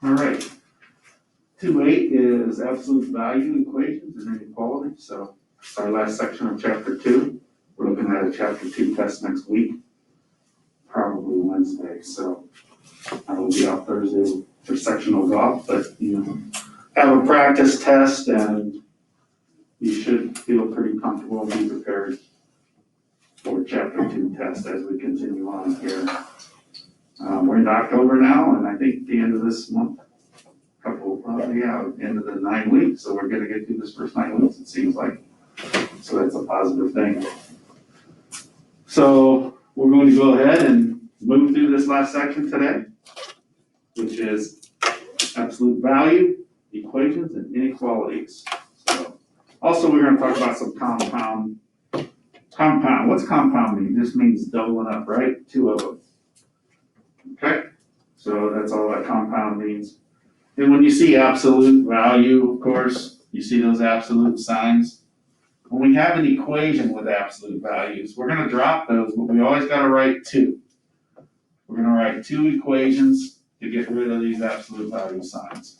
All right. 2.8 is absolute value equations and inequality. So it's our last section of chapter 2. We're looking at a chapter 2 test next week, probably Wednesday. So I will be out Thursday for sectional golf, but you have a practice test and you should feel pretty comfortable and be prepared for chapter 2 test as we continue on here. We're in October now, and I think the end of this month, end of the 9 weeks, so we're gonna get through this first 9 weeks, it seems like. So that's a positive thing. So we're going to go ahead and move through this last section today, which is absolute value, equations, and inequalities. So also, we're gonna talk about some compound. What's compound mean? This means doubling up, right? 2 of them. Okay, so that's all that compound means. And when you see absolute value, of course, you see those absolute signs. When we have an equation with absolute values, we're gonna drop those, but we always gotta write 2. We're gonna write 2 equations to get rid of these absolute value signs.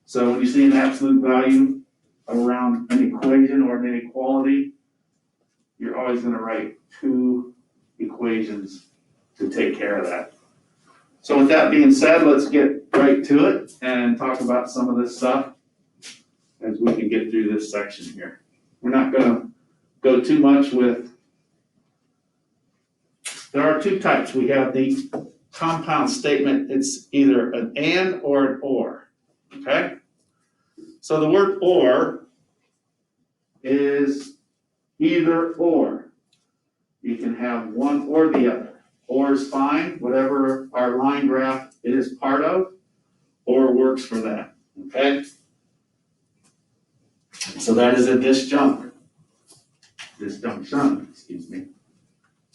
So when you see an absolute value around an equation or an inequality, you're always gonna write 2 equations to take care of that. So with that being said, let's get right to it and talk about some of this stuff as we can get through this section here. We're not gonna go too much with, there are 2 types. We have the compound statement. It's either an and or an or, okay? So the word or is either or. You can have one or the other. Or is fine, whatever our line graph is part of, or works for that, okay? So that is a disjunction, excuse me.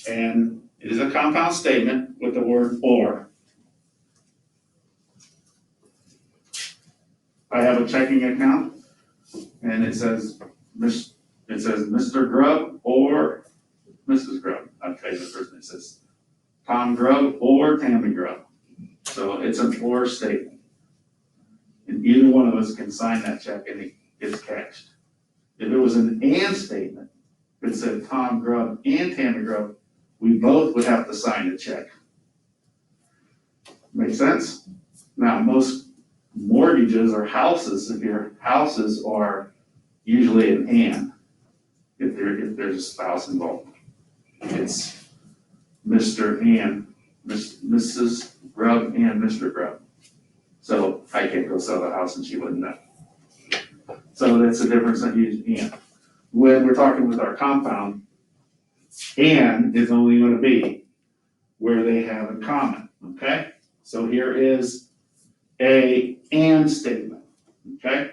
And it is a compound statement with the word or. I have a checking account, and it says Mr. Grubb or Mrs. Grubb. I'll tell you the person that says Tom Grubb or Tammy Grubb. So it's an or statement. And either one of us can sign that check and it gets cashed. If it was an and statement, it said Tom Grubb and Tammy Grubb, we both would have to sign the check. Make sense? Now, most mortgages or houses, if your houses are usually an and, if there's a spouse involved. It's Mr. and Mrs. Grubb and Mr. Grubb. So I can't go sell the house and she wouldn't know. So that's the difference in using and. When we're talking with our compound, and is only going to be where they have in common, okay? So here is a and statement, okay?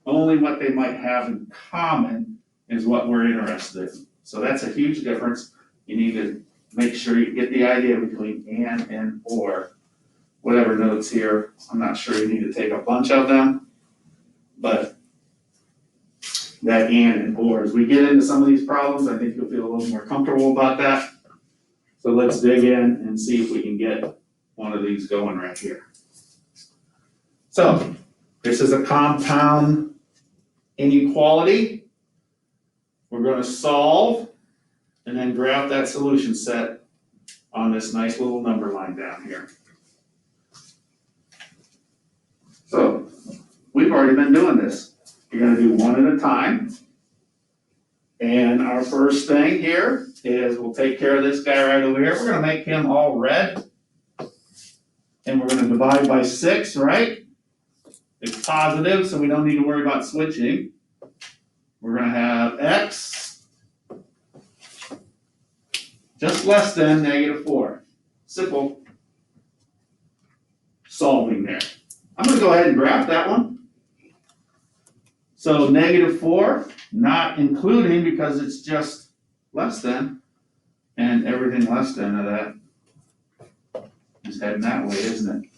Only what they might have in common is what we're interested in. So that's a huge difference. You need to make sure you get the idea between and or. Whatever notes here, I'm not sure you need to take a bunch of them, but that and or. As we get into some of these problems, I think you'll feel a little more comfortable about that. So let's dig in and see if we can get one of these going right here. So this is a compound inequality. We're going to solve and then graph that solution set on this nice little number line down here. So we've already been doing this. You're going to do one at a time. And our first thing here is we'll take care of this guy right over here. We're going to make him all red. And we're going to divide by 6, right? It's positive, so we don't need to worry about switching. We're going to have x just less than -4. Simple solving there. I'm going to go ahead and graph that one. So -4, not including because it's just less than, and everything less than of that is heading that way, isn't it?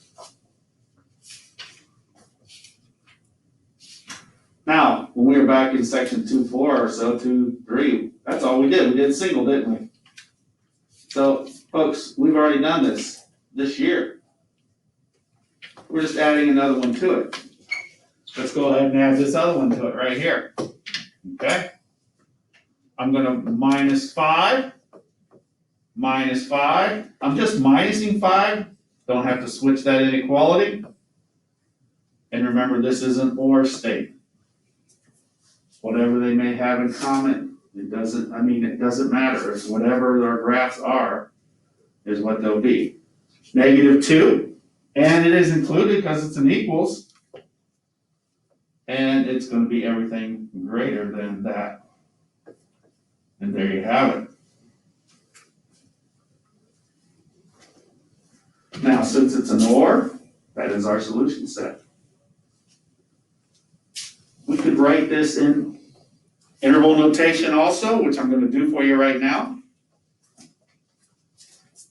Now, when we were back in section 2.4 or so, 2.3, that's all we did. We did single, didn't we? So, folks, we've already done this year. We're just adding another one to it. Let's go ahead and add this other one to it right here. Okay? I'm gonna minus 5, minus 5. I'm just minusing 5. Don't have to switch that inequality. And remember, this is an OR state. Whatever they may have in common, it doesn't matter. It's whatever our graphs are, is what they'll be. -2, and it is included because it's an equals. And it's gonna be everything greater than that. And there you have it. Now, since it's an OR, that is our solution set. We could write this in interval notation also, which I'm gonna do for you right now.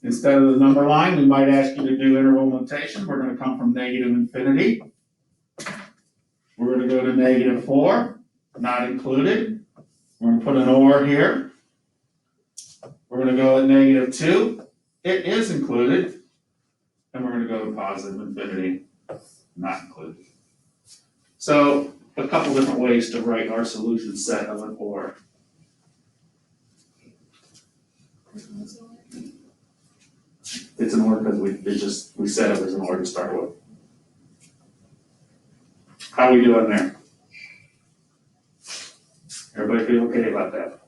Instead of the number line, we might ask you to do interval notation. We're gonna come from -infinity. We're gonna go to -4, not included. We're gonna put an OR here. We're gonna go at -2, it is included. And we're gonna go to positive infinity, not included. So, a couple different ways to write our solution set of an OR. It's an OR because we said it was an OR to start with. How we doing there? Everybody feel okay about that?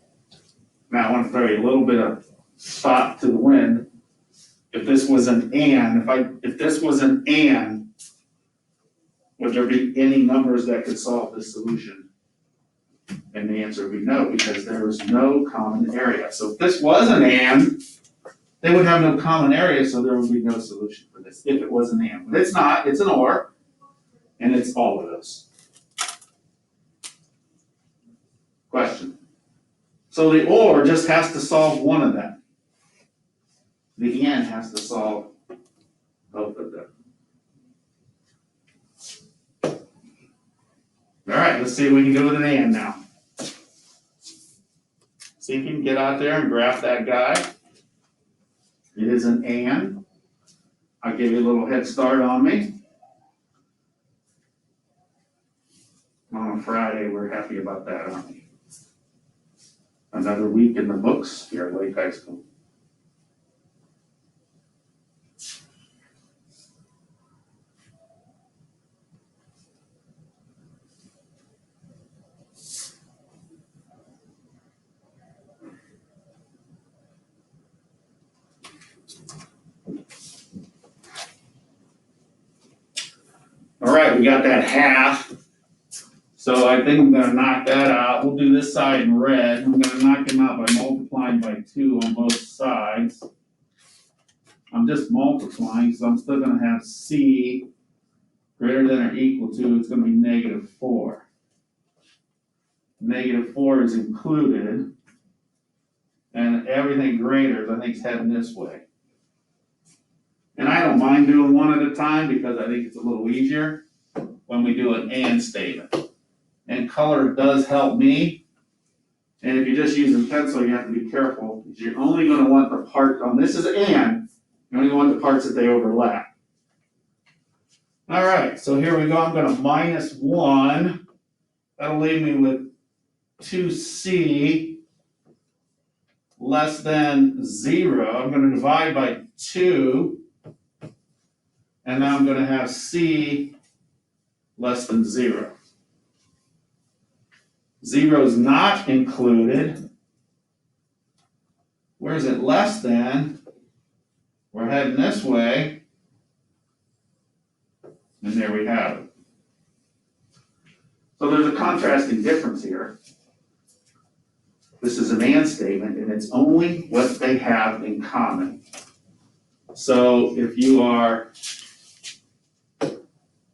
Now I want to throw you a little bit of thought to the wind. If this was an and, would there be any numbers that could solve this solution? And the answer would be no, because there is no common area. So if this was an and, they would have no common area, so there would be no solution for this if it was an and. But it's not, it's an or, and it's all of those. Question. So the or just has to solve one of them. The and has to solve both of them. All right, let's see if we can go with an and now. See if you can get out there and graph that guy. It is an and. I'll give you a little head start on me. On a Friday, we're happy about that, aren't we? Another week in the books here at Lake High School. All right, we got that half. So I think I'm gonna knock that out. We'll do this side in red. I'm gonna knock him out by multiplying by 2 on both sides. I'm just multiplying, so I'm still gonna have C greater than or equal to, it's gonna be -4. -4 is included. And everything greater, I think, is heading this way. And I don't mind doing one at a time because I think it's a little easier when we do an and statement. And color does help me. And if you're just using pencil, you have to be careful because you're only going to want the part on this is and, you only want the parts that they overlap. All right, so here we go. I'm going to -1. That'll leave me with 2C less than 0. I'm going to divide by 2. And now I'm going to have C less than 0. 0 is not included. Where is it less than? We're heading this way. And there we have it. So there's a contrasting difference here. This is an and statement, and it's only what they have in common. So if you are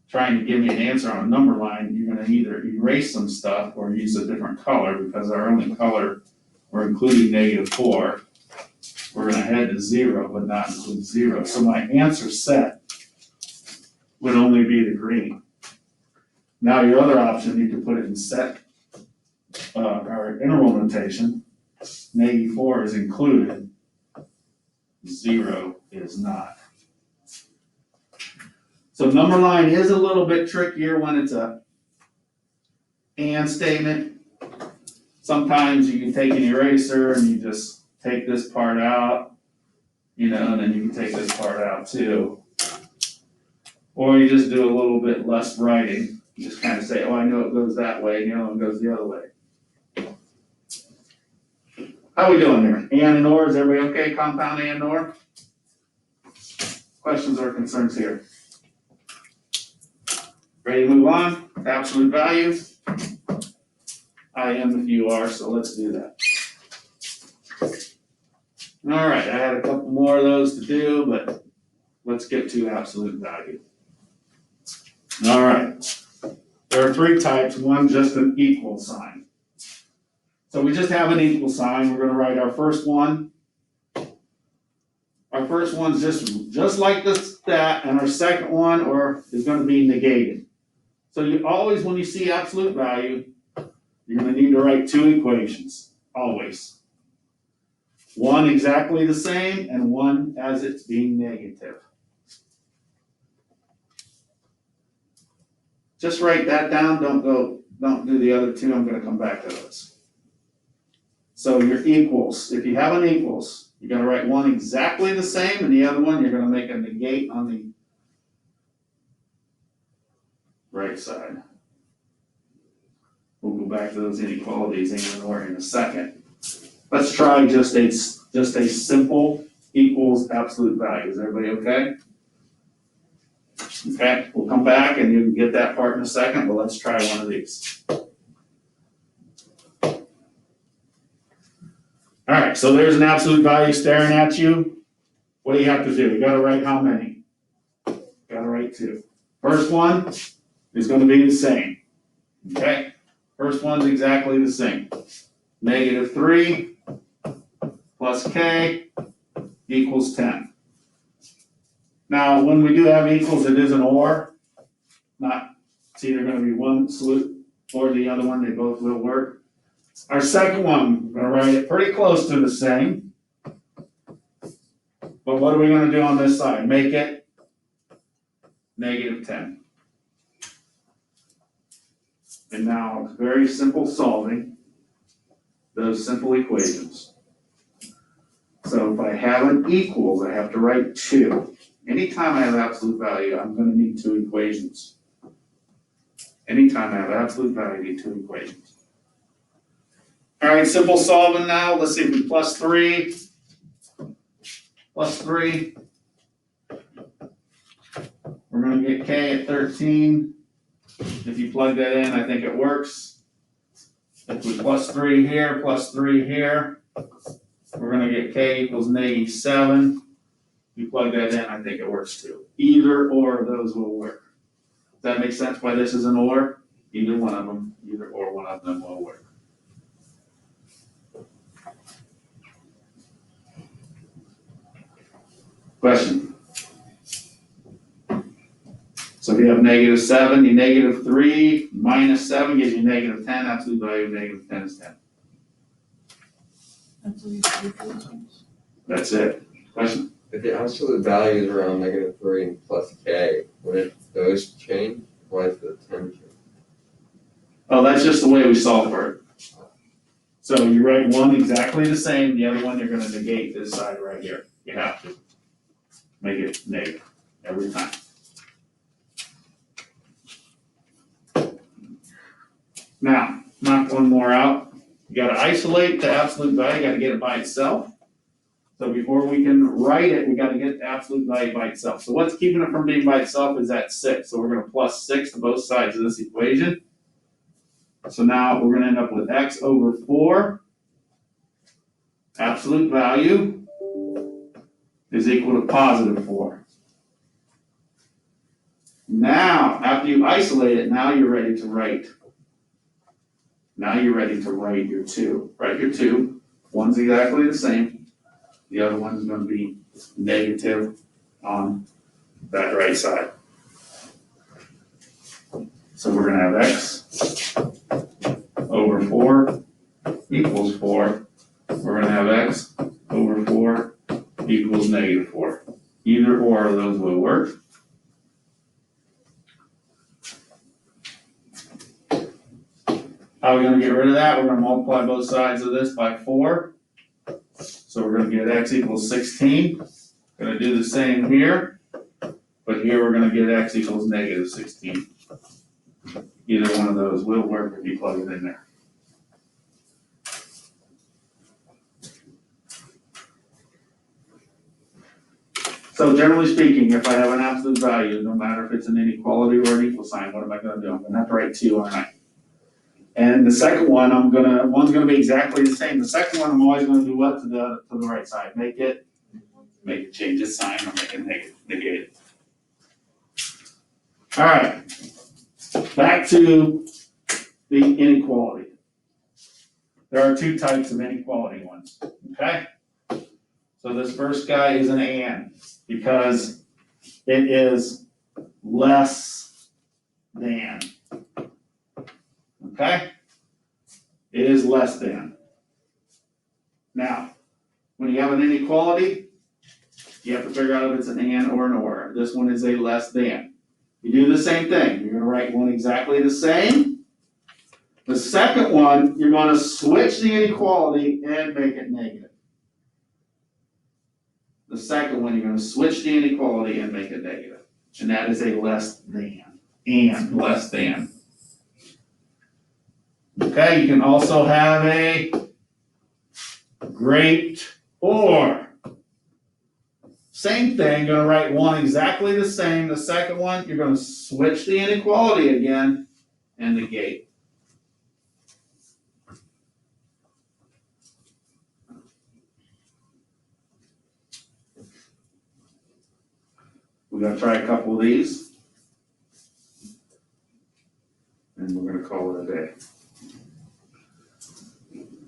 trying to give me an answer on a number line, you're going to either erase some stuff or use a different color because our only color, we're including -4. We're going to head to 0, but not include 0. So my answer set would only be the green. Now your other option, you can put it in set or interval notation. -4 is included, 0 is not. So number line is a little bit trickier when it's a and statement. Sometimes you can take an eraser and you just take this part out, and then you can take this part out too. Or you just do a little bit less writing. You just kind of say, oh, I know it goes that way, and the other one goes the other way. How we doing there? And or, is everybody okay? Compound and or? Questions or concerns here? Ready to move on? Absolute value. I am if you are, so let's do that. All right, I had a couple more of those to do, but let's get to absolute value. All right, there are three types. One, just an equal sign. So we just have an equal sign. We're going to write our first one. Our first one's just like this, that, and our second one is going to be negated. So you always, when you see absolute value, you're going to need to write two equations, always. One exactly the same, and one as it's being negative. Just write that down, don't do the other two, I'm going to come back to those. So your equals, if you have an equals, you're going to write one exactly the same, and the other one you're going to make a negate on the right side. We'll go back to those inequalities and or in a second. Let's try just a simple equals absolute value. Is everybody okay? Okay, we'll come back and you can get that part in a second, but let's try one of these. All right, so there's an absolute value staring at you. What do you have to do? You gotta write how many? Gotta write two. First one is gonna be the same, okay? First one's exactly the same. -3 plus k equals 10. Now, when we do have equals, it is an or. It's either going to be one salute or the other one. They both will work. Our second one, we're going to write it pretty close to the same. But what are we going to do on this side? Make it -10. And now it's very simple solving those simple equations. So if I have an equals, I have to write 2. Anytime I have absolute value, I'm going to need two equations. Anytime I have absolute value, I need two equations. All right, simple solving now. Let's see if we plus 3. Plus 3. We're going to get k at 13. If you plug that in, I think it works. If we plus 3 here, plus 3 here, we're going to get k equals -7. If you plug that in, I think it works too. Either or of those will work. Does that make sense why this is an or? Either one of them, either or one of them will work. Question? So if you have -7, you -3 minus 7 gives you -10. Absolute value of -10 is 10. That's it. Question? If the absolute value is around -3 and plus k, wouldn't those change? Why is the 10 change? Oh, that's just the way we solve for it. So you write one exactly the same, the other one you're gonna negate this side right here. You have to make it negative every time. Now, knock one more out. You gotta isolate the absolute value, you gotta get it by itself. So before we can write it, we gotta get the absolute value by itself. So what's keeping it from being by itself is that 6. So we're gonna plus 6 to both sides of this equation. So now we're gonna end up with x over 4. Absolute value is equal to +4. Now, after you isolate it, now you're ready to write. Now you're ready to write your 2. Write your 2. One's exactly the same. The other one's going to be negative on that right side. So we're going to have x over 4 equals 4. We're going to have x over 4 equals -4. Either or of those will work. How are we gonna get rid of that? We're gonna multiply both sides of this by 4. So we're gonna get x equals 16. Gonna do the same here, but here we're gonna get x equals negative 16. Either one of those will work if you plug it in there. So generally speaking, if I have an absolute value, no matter if it's an inequality or an equal sign, what am I gonna do? I'm gonna have to write 2, aren't I? And the second one, one's gonna be exactly the same. The second one, I'm always gonna do what to the right side? Make it change its sign or make it negate it. All right, back to the inequality. There are 2 types of inequality ones, okay? So this first guy is an and, because it is less than. Okay? It is less than. Now, when you have an inequality, you have to figure out if it's an and or an or. This one is a less than. You do the same thing. You're gonna write one exactly the same. The second one, you're gonna switch the inequality and make it negative. The second one, you're gonna switch the inequality and make it negative. And that is a less than, and less than. Okay, you can also have a great or. Same thing, gonna write one exactly the same. The second one, you're gonna switch the inequality again and negate. We're gonna try a couple of these. And we're gonna call it a day.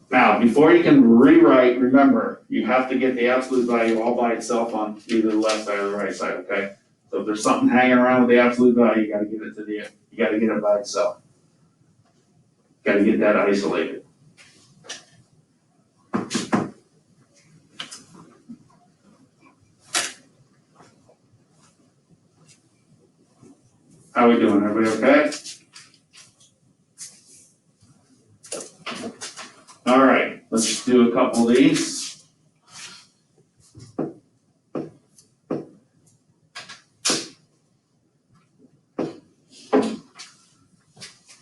Now, before you can rewrite, remember, you have to get the absolute value all by itself on either the left side or the right side, okay? So if there's something hanging around with the absolute value, you gotta get it by itself. Gotta get that isolated. How we doing? Everybody okay? All right, let's do a couple of these.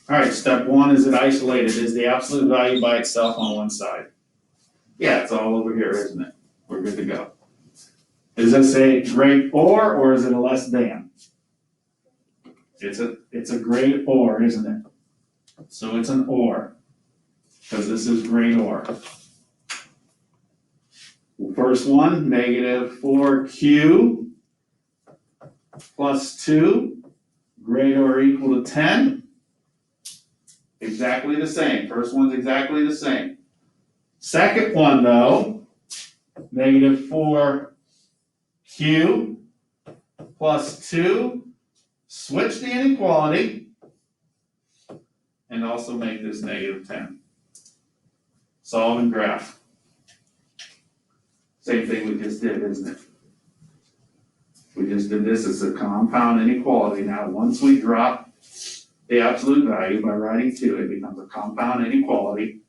All right, step 1, is it isolated? Is the absolute value by itself on one side? Yeah, it's all over here, isn't it? We're good to go. Is this a great or is it a less than? It's a great or, isn't it? So it's an or, because this is great or. First one, negative 4q plus 2, greater or equal to 10. Exactly the same. First one's exactly the same. Second one though, negative 4q plus 2, switch the inequality and also make this negative 10. Solve and graph. Same thing we just did, isn't it? We just did this as a compound inequality. Now, once we drop the absolute value by writing 2, it becomes a compound inequality.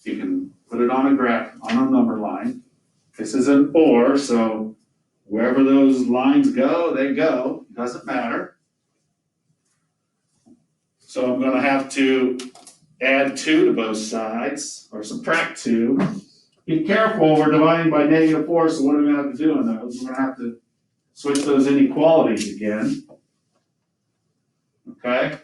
You can put it on a graph, on a number line. This is an or, so wherever those lines go, they go. Doesn't matter. So I'm gonna have to add 2 to both sides, or subtract 2. Be careful, we're dividing by negative 4, so what are we gonna have to do in those? We're gonna have to switch those inequalities again. Okay?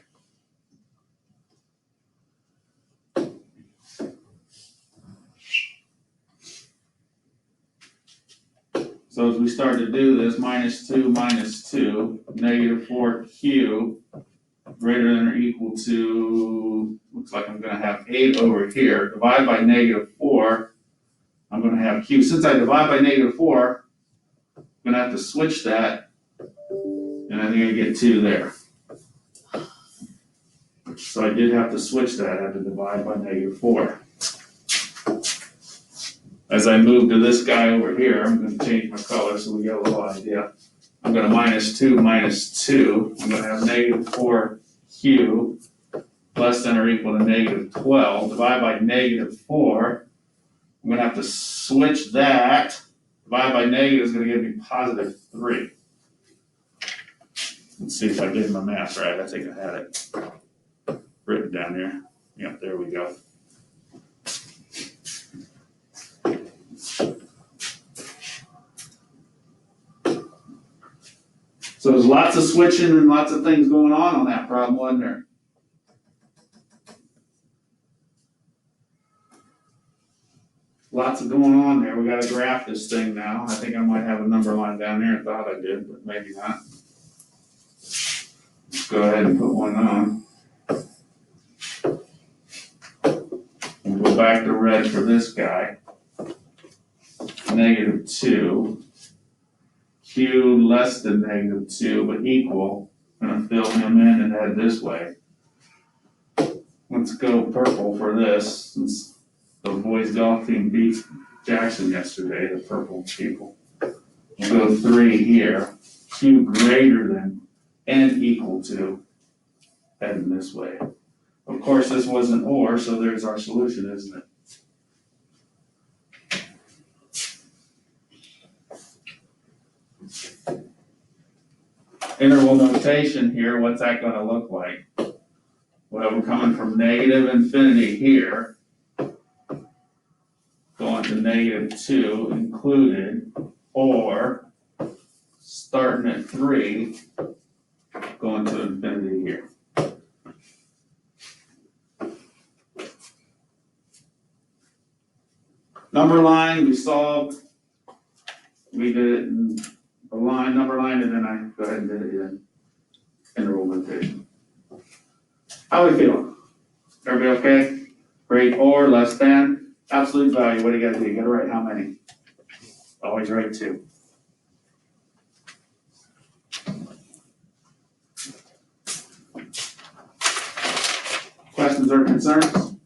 So as we start to do this, minus 2, negative 4q, greater than or equal to, looks like I'm gonna have 8 over here, divide by negative 4, I'm gonna have q. Since I divide by negative 4, I'm gonna have to switch that, and I'm gonna get 2 there. So I did have to switch that, I had to divide by negative 4. As I move to this guy over here, I'm gonna change my color so we get a little idea. I'm gonna minus 2, I'm gonna have negative 4q less than or equal to -12, divide by -4. I'm gonna have to switch that, divide by negative is gonna give me +3. Let's see if I did my math right, I think I had it written down here. Yep, there we go. So there's lots of switching and lots of things going on that problem, wasn't there? Lots of going on there. We gotta graph this thing now. I think I might have a number line down there. I thought I did, but maybe not. Let's go ahead and put one on. We'll go back to red for this guy. -2. Q less than -2, but equal. I'm gonna fill him in and head this way. Let's go purple for this, since the boys golf team beat Jackson yesterday, the purple people. We'll go 3 here. Q greater than and equal to, heading this way. Of course, this was an or, so there's our solution, isn't it? Interval notation here, what's that gonna look like? Well, we're coming from -infinity here, going to -2 included, or starting at 3, going to infinity here. Number line, we solved. We did it in a line, number line, and then I go ahead and did it in interval notation. How are we feeling? Everybody okay? Great, or less than, absolute value, what do you gotta do? You gotta write how many? Always write 2. Questions or concerns?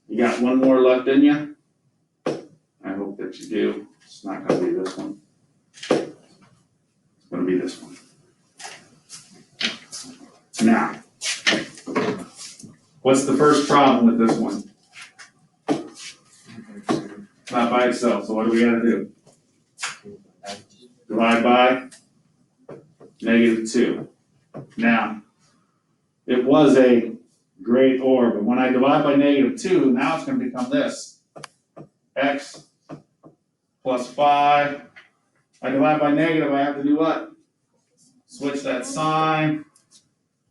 You got one more left in you? I hope that you do. It's not gonna be this one. It's gonna be this one. Now, what's the first problem with this one? It's not by itself, so what do we gotta do? Divide by -2. Now, it was a great or, but when I divide by -2, now it's gonna become this. X plus 5. I divide by negative, I have to do what? Switch that sign,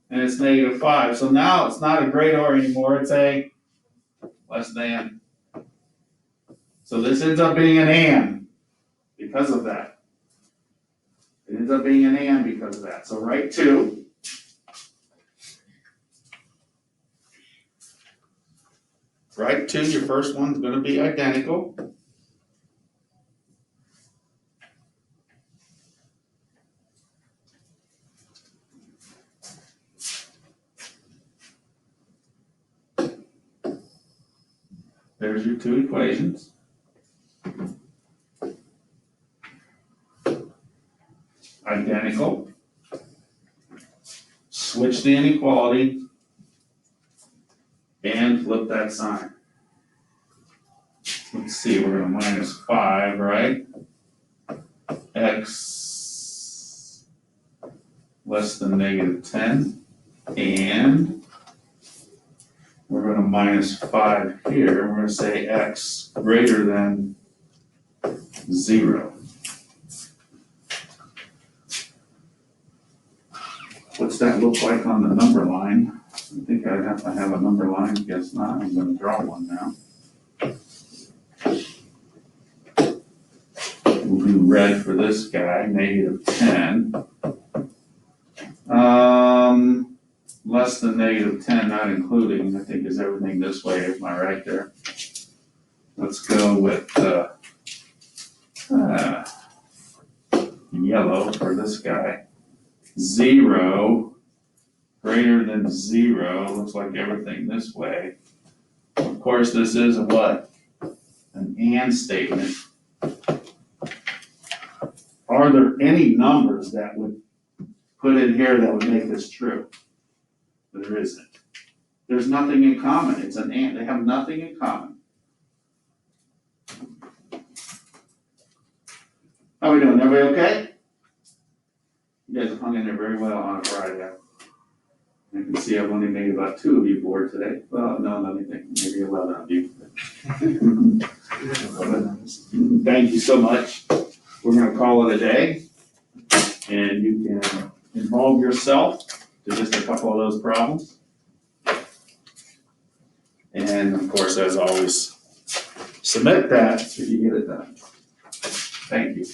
and it's -5. So now it's not a great or anymore, it's a less than. So this ends up being an and because of that. It ends up being an and because of that. So write 2. Write 2, your first one's gonna be identical. There's your 2 equations. Identical. Switch the inequality and flip that sign. Let's see, we're gonna -5, right? X less than -10, and we're gonna -5 here, we're gonna say X greater than 0. What's that look like on the number line? I think I'd have to have a number line, guess not, I'm gonna draw one now. We'll do red for this guy, -10. Less than -10, not including, I think is everything this way, am I right there? Let's go with, yellow for this guy. 0, greater than 0, looks like everything this way. Of course, this is a what? An and statement. Are there any numbers that would put in here that would make this true? There isn't. There's nothing in common. It's an ant. They have nothing in common. How we doing? Everybody okay? You guys have hung in there very well on a Friday. I can see I've only made about 2 of you bored today. Well, no, let me think, maybe 11 of you. Thank you so much. We're gonna call it a day. And you can involve yourself to just a couple of those problems. And of course, as always, submit that so you get it done. Thank you.